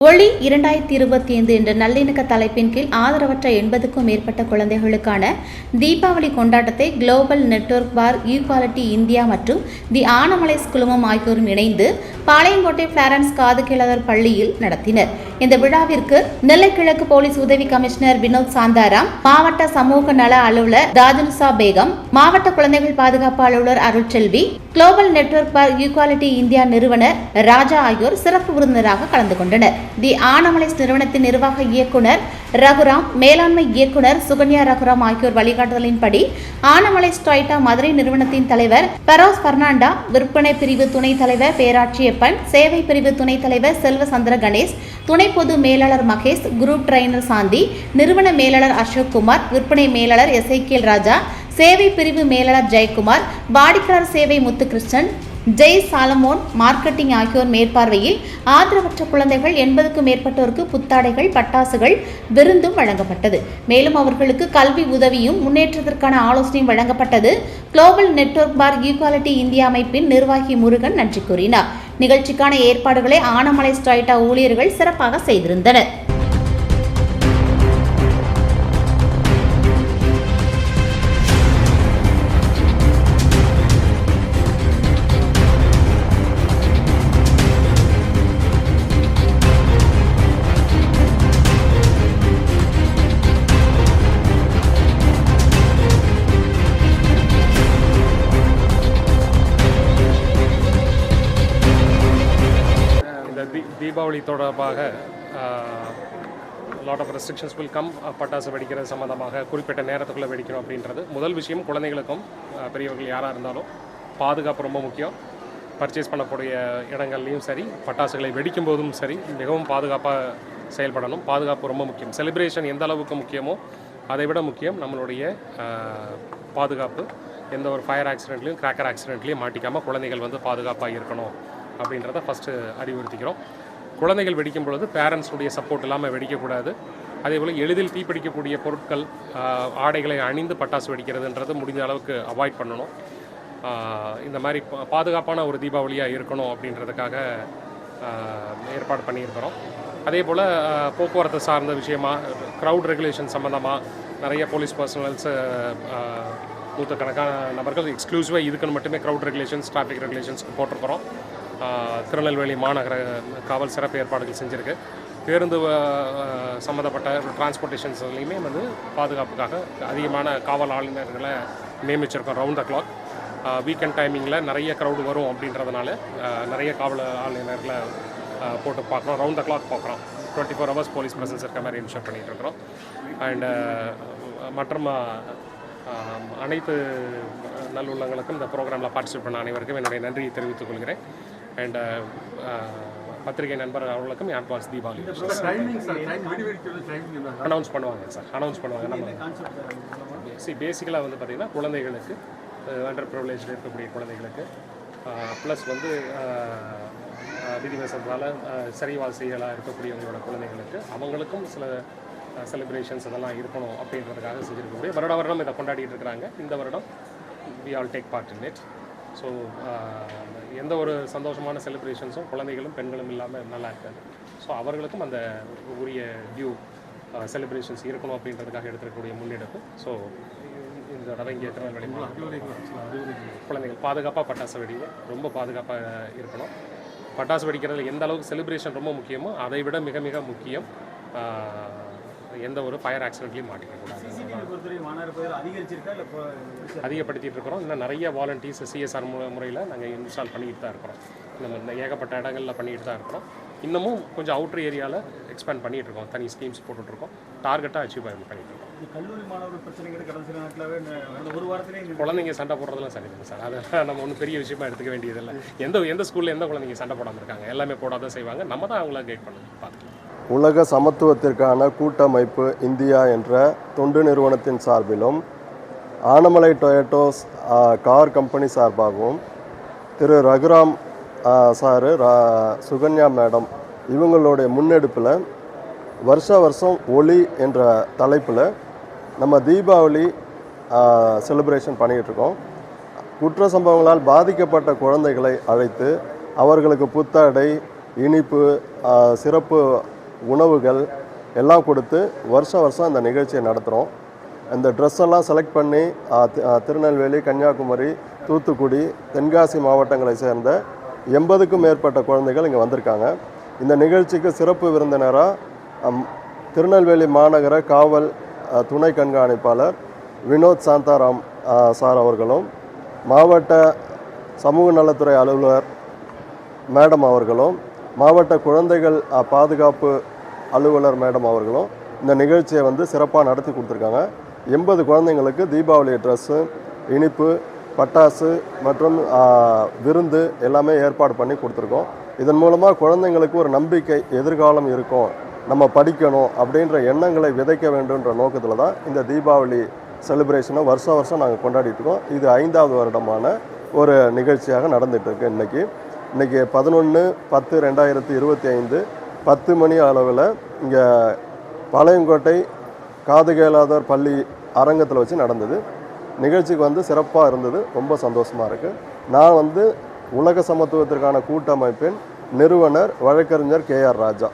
ஒளி 2025 என்ற நல்லிணக்க தலைப்பின் கீழ் ஆதரவற்ற 80க்கும் மேற்பட்ட குழந்தைகளுக்கான தீபாவளி கொண்டாட்டத்தை global network for equality India மற்றும் தி ஆனமலைஸ் குழுமம் ஆகியோரும் இணைந்து பாளையங்கோட்டை பிளாரன்ஸ் காதுகேளர் பள்ளியில் நடத்தினர். இந்த விழாவிற்கு நெல்லை கிழக்கு போலீஸ் உதவி கமிஷனர் வினோத் சாந்தாராம், மாவட்ட சமூக நல அலுவலர் தாஜுல்சா பேகம், மாவட்ட குழந்தைகள் பாதுகாப்பு அலுவலர் Arutselvi, global network for equality India நிறுவனர் ராஜா ஆகியோர் சிறப்பு விருந்தினராக கலந்து கொண்டனர். தி ஆனமலைஸ் நிறுவனத்தின் நிர்வாக இயக்குனர் ரகுராம், மேலாண்மை இயக்குனர் சுகன்யா ரகுராம் ஆகியோர் வழிகாட்டுதலின்படி ஆனமலைஸ் டொயோட்டா மதுரை நிறுவனத்தின் தலைவர் பெரோஸ் பர்னாண்டா, விற்பனை பிரிவு துணைத் தலைவர் பேராட்சியப்பன், சேவை பிரிவு துணைத் தலைவர் செல்வசந்திர கணேஷ், துணை பொது மேலாளர் மகேஷ், குரூப் ட்ரெயினர் சாந்தி, நிறுவன மேலாளர் அசோக் குமார், விற்பனை மேலாளர் எஸ்ஐகேல் ராஜா, சேவை பிரிவு மேலாளர் ஜெயக்குமார், வாடிக்கையாளர் சேவை முத்துகிருஷ்ணன், ஜெய் சாலமோன், மார்க்கெட்டிங் ஆகியோர் மேற்பார்வையில் ஆதரவற்ற குழந்தைகள் 80க்கும் மேற்பட்டோருக்கு புத்தாடைகள், பட்டாசுகள், விருந்தும் வழங்கப்பட்டது. மேலும் அவர்களுக்கு கல்வி உதவியும் முன்னேற்றத்திற்கான ஆலோசனையும் வழங்கப்பட்டது. Global network for equality India அமைப்பின் நிர்வாகி முருகன் நன்றி கூறினார். நிகழ்ச்சிக்கான ஏற்பாடுகளை ஆனமலைஸ் டொயோட்டா ஊழியர்கள் சிறப்பாக செய்திருந்தனர். தீபாவளி தொடர்பாக lot of restrictions will come. பட்டாசு வெடிக்கிறது சம்மந்தமாக குறிப்பிட்ட நேரத்துக்குள்ளே வெடிக்கணும் அப்படின்றது முதல் விஷயம். குழந்தைகளுக்கும் பெரியவர்கள் யாராக இருந்தாலும் பாதுகாப்பு ரொம்ப முக்கியம். பர்ச்சேஸ் பண்ணக்கூடிய இடங்கள்லையும் சரி, பட்டாசுகளை வெடிக்கும் போதும் சரி, மிகவும் பாதுகாப்பாக செயல்படணும். பாதுகாப்பு ரொம்ப முக்கியம். செலிப்ரேஷன் எந்த அளவுக்கு முக்கியமோ அதை விட முக்கியம் நம்மளுடைய பாதுகாப்பு. எந்த ஒரு ஃபயர் ஆக்சிடென்ட்லையும் கிராக்கர் ஆக்சிடென்ட்லையும் மாட்டிக்காமல் குழந்தைகள் பாதுகாப்பாக இருக்கணும் அப்படின்றத ஃபஸ்ட்டு அறிவுறுத்திக்கிறோம். குழந்தைகள் வெடிக்கும் பொழுது பேரண்ட்ஸுடைய சப்போர்ட் இல்லாமல் வெடிக்கக்கூடாது. அதேபோல் எளிதில் தீப்பிடிக்கக்கூடிய பொருட்கள், ஆடைகளை அணிந்து பட்டாசு வெடிக்கிறதுன்றது முடிஞ்ச அளவுக்கு அவாய்ட் பண்ணணும். இந்த மாதிரி பாதுகாப்பான ஒரு தீபாவளியாக இருக்கணும் அப்படின்றதுக்காக ஏற்பாடு பண்ணியிருக்கிறோம். அதே போல் போக்குவரத்து சார்ந்த விஷயமாக க்ரௌட் ரெகுலேஷன் சம்மந்தமாக நிறைய போலீஸ் பர்சனல்ஸ், நூற்றுக்கணக்கான நபர்கள் எக்ஸ்க்ளூசிவாக இதுக்குன்னு மட்டுமே க்ரௌட் ரெகுலேஷன்ஸ், டிராஃபிக் ரெகுலேஷன்ஸ்க்கு போட்டிருக்கிறோம். திருநெல்வேலி மாநகர காவல் சிறப்பு ஏற்பாடுகள் செஞ்சுருக்கு. பேருந்து சம்மந்தப்பட்ட டிரான்ஸ்போர்ட்டேஷன்ஸ்லையுமே பாதுகாப்புக்காக அதிகமான காவல் ஆளுநர்களை நியமிச்சிருக்கோம். ரவுண்ட் த கிளாக் வீக்கெண்ட் டைமிங்கில் நிறைய க்ரௌடு வரும் அப்படின்றதுனால நிறைய காவல் ஆளுநர்களை போட்டு பார்க்குறோம். ரவுண்ட் த கிளாக் பார்க்குறோம். 24 hours போலீஸ் ப்ரெசன்ஸ் இருக்க மாதிரி இன்ஷூர் பண்ணிகிட்ருக்குறோம். அண்டு மற்றும் அனைத்து நல்லுள்ளங்களுக்கும் இந்த ப்ரோக்ராமில் பார்ட்டிசிபேட் பண்ண அனைவருக்கும் என்னுடைய நன்றியை தெரிவித்துக் கொள்கிறேன். அண்ட் பத்திரிகை நண்பர் அவர்களுக்கும் அட்வான்ஸ் தீபாவளி அனௌன்ஸ் பண்ணுவாங்க சார். அனௌன்ஸ் பண்ணுவாங்க. நம்ம பேசிக்கலாக பார்த்திங்கன்னா குழந்தைகளுக்கு, அண்டர் ப்ரிவிலேஜில் இருக்கக்கூடிய குழந்தைகளுக்கு, ப்ளஸ் விதிவசத்தால் சரிவாசிகளாக இருக்கக்கூடியவங்களோட குழந்தைகளுக்கு, அவங்களுக்கும் சில செலிப்ரேஷன்ஸ் அதெல்லாம் இருக்கணும் அப்படின்றதுக்காக செஞ்சுருக்கக்கூடிய வருடம் இதை கொண்டாடிட்டு இருக்கிறாங்க. இந்த வருடம் we all take part in it. So எந்த ஒரு சந்தோஷமான செலிப்ரேஷன்ஸும் குழந்தைகளும் பெண்களும் இல்லாமல் நல்லா இருக்காது. ஸோ அவர்களுக்கும் அந்த உரிய டியூ செலிப்ரேஷன்ஸ் இருக்கணும் அப்படின்றதுக்காக எடுத்துக்கக்கூடிய முன்னெடுப்பு. ஸோ இந்த தடவை இங்கே திருநெல்வேலி குழந்தைகள் பாதுகாப்பாக பட்டாசு வெடிங்க, ரொம்ப பாதுகாப்பாக இருக்கணும். பட்டாசு வெடிக்கிறதுல எந்த அளவுக்கு செலிப்ரேஷன் ரொம்ப முக்கியமோ அதை விட மிக மிக முக்கியம் எந்த ஒரு ஃபயர் ஆக்சிடென்ட்லையும் மாட்டிக்கக்கூடாது. அதிகப்படுத்திட்டு இருக்கிறோம். இன்னும் நிறைய வாலண்டியர்ஸ் சிஎஸ்ஆர் முறையில் நாங்கள் இன்ஸ்டால் பண்ணிக்கிட்டு தான் இருக்கிறோம். நம்ம ஏகப்பட்ட இடங்களில் பண்ணிக்கிட்டு தான் இருக்கிறோம். இன்னமும் கொஞ்சம் அவுட்ரு ஏரியாவில் எக்ஸ்பேண்ட் பண்ணிகிட்டு இருக்கோம். தனி ஸ்கீம்ஸ் போட்டுட்ருக்கோம். டார்கெட்டாக அச்சீவ் பண்ணிகிட்டு இருக்கோம். கல்லூரி மாணவர்கள் பிரச்சனைகள் கடந்த சில நாட்களாகவே ஒரு வாரத்திலே குழந்தைங்க சண்டை போடுறதுலாம் சரிங்க சார். அதை நம்ம ஒன்றும் பெரிய விஷயமா எடுத்துக்க வேண்டியதில்லை. எந்த ஸ்கூலில் எந்த குழந்தைங்க சண்டை போடாமல் இருக்காங்க, எல்லாமே போடாதான் செய்வாங்க. நம்ம தான் அவங்கள கைட் பண்ணணும். பார்த்துக்கலாம். உலக சமத்துவத்திற்கான கூட்டமைப்பு இந்தியா என்ற தொண்டு நிறுவனத்தின் சார்பிலும், ஆனமலை டொயோட்டோஸ் கார் கம்பெனி சார்பாகவும், திரு ரகுராம் சாரு, சுகன்யா மேடம் இவங்களுடைய முன்னெடுப்பில் வருஷம் ஒளி என்ற தலைப்பில் நம்ம தீபாவளி செலிப்ரேஷன் பண்ணிகிட்ருக்கோம். குற்ற சம்பவங்களால் பாதிக்கப்பட்ட குழந்தைகளை அழைத்து அவர்களுக்கு புத்தாடை, இனிப்பு, சிறப்பு உணவுகள் எல்லாம் கொடுத்து வருஷம் இந்த நிகழ்ச்சியை நடத்துகிறோம். இந்த ட்ரெஸ் எல்லாம் செலக்ட் பண்ணி திருநெல்வேலி, கன்னியாகுமரி, தூத்துக்குடி, தென்காசி மாவட்டங்களை சேர்ந்த 80க்கும் மேற்பட்ட குழந்தைகள் இங்கே வந்திருக்காங்க. இந்த நிகழ்ச்சிக்கு சிறப்பு விருந்தினராக திருநெல்வேலி மாநகர காவல் துணை கண்காணிப்பாளர் வினோத் சாந்தாராம் சார் அவர்களும், மாவட்ட சமூக நலத்துறை அலுவலர் மேடம் அவர்களும், மாவட்ட குழந்தைகள் பாதுகாப்பு அலுவலர் மேடம் அவர்களும் இந்த நிகழ்ச்சியை வந்து சிறப்பாக நடத்தி கொடுத்துருக்காங்க. 80 குழந்தைங்களுக்கு தீபாவளி ட்ரெஸ்ஸு, இனிப்பு, பட்டாசு மற்றும் விருந்து எல்லாமே ஏற்பாடு பண்ணி கொடுத்துருக்கோம். இதன் மூலமாக குழந்தைங்களுக்கு ஒரு நம்பிக்கை, எதிர்காலம் இருக்கும், நம்ம படிக்கணும் அப்படின்ற எண்ணங்களை விதைக்க வேண்டுன்ற நோக்கத்தில் தான் இந்த தீபாவளி செலிப்ரேஷனை வருஷம் நாங்கள் கொண்டாடிட்டு இருக்கோம். இது 5வது வருடமான ஒரு நிகழ்ச்சியாக நடந்துகிட்ருக்கு. இன்றைக்கி 11/10/2025 10 மணி அளவில் இங்கே பாளையங்கோட்டை காது கேளாதோர் பள்ளி அரங்கத்தில் வச்சு நடந்தது. நிகழ்ச்சிக்கு வந்து சிறப்பாக இருந்தது, ரொம்ப சந்தோஷமாக இருக்குது. நான் வந்து உலக சமத்துவத்திற்கான கூட்டமைப்பின் நிறுவனர் வழக்கறிஞர் KR ராஜா.